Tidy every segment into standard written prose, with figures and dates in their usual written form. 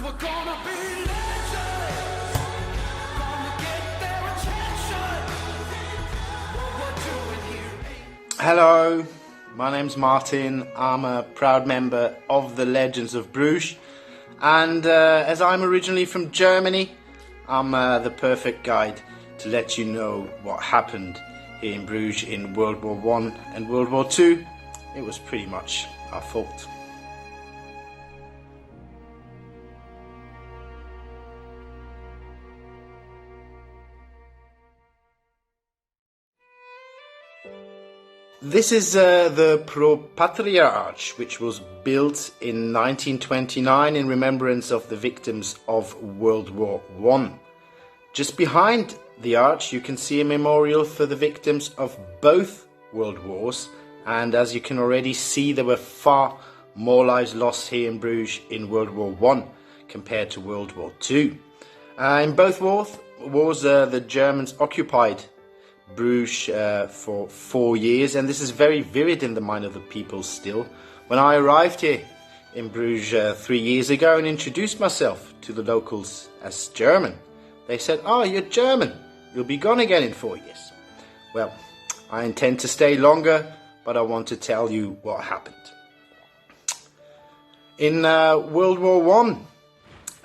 we're gonna be legends, gonna get their attention. What we're doing here ain't... Hello, my name's Martin. I'm a proud member of the Legends of Bruges, and as I'm originally from Germany, I'm the perfect guide to let you know what happened here in Bruges in World War I and World War II. It was pretty much our fault. This is the Patria Arch, which was built in 1929 in remembrance of the victims of World War I. Just behind the arch you can see a memorial for the victims of both World Wars, and as you can already see, there were far more lives lost here in Bruges in World War I compared to World War II. In both wars the Germans occupied Bruges for 4 years, and this is very vivid in the mind of the people still. When I arrived here in Bruges 3 years ago and introduced myself to the locals as German, they said, "Oh, you're German, you'll be gone again in 4 years." Well, I intend to stay longer, but I want to tell you what happened. In World War I,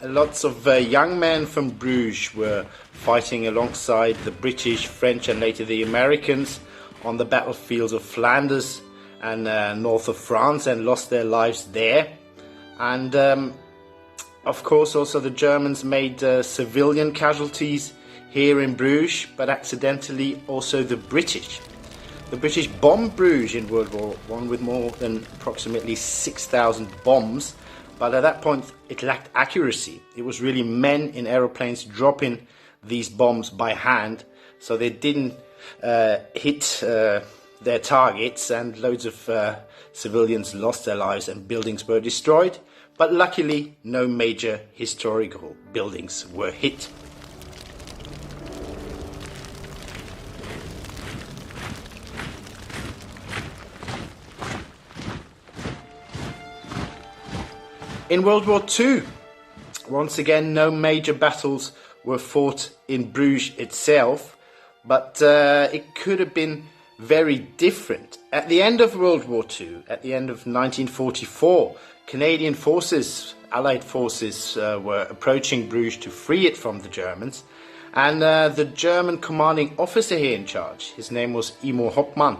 lots of young men from Bruges were fighting alongside the British, French and later the Americans on the battlefields of Flanders and north of France, and lost their lives there. And of course also the Germans made civilian casualties here in Bruges, but accidentally also the British. The British bombed Bruges in World War I with more than approximately 6,000 bombs, but at that point it lacked accuracy. It was really men in aeroplanes dropping these bombs by hand, so they didn't hit their targets, and loads of civilians lost their lives and buildings were destroyed. But luckily no major historical buildings were hit. In World War II, once again, no major battles were fought in Bruges itself, but it could have been very different. At the end of World War II, at the end of 1944, Canadian forces, Allied forces, were approaching Bruges to free it from the Germans, and the German commanding officer here in charge, his name was Immo Hauptmann,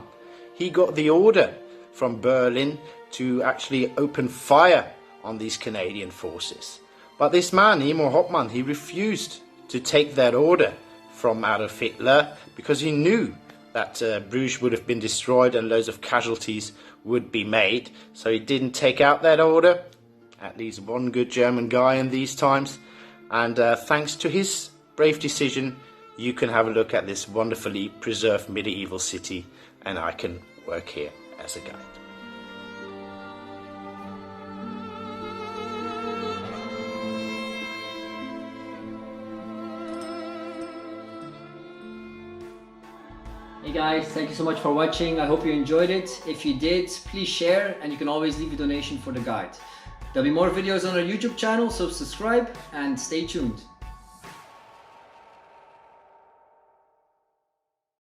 he got the order from Berlin to actually open fire on these Canadian forces. But this man, Immo Hauptmann, he refused to take that order from Adolf Hitler because he knew that Bruges would have been destroyed and loads of casualties would be made. So he didn't take out that order. At least one good German guy in these times. And thanks to his brave decision, you can have a look at this wonderfully preserved medieval city, and I can work here as a guide. Hey guys, thank you so much for watching. I hope you enjoyed it. If you did, please share, and you can always leave a donation for the guide. There'll be more videos on our YouTube channel, so subscribe and stay tuned.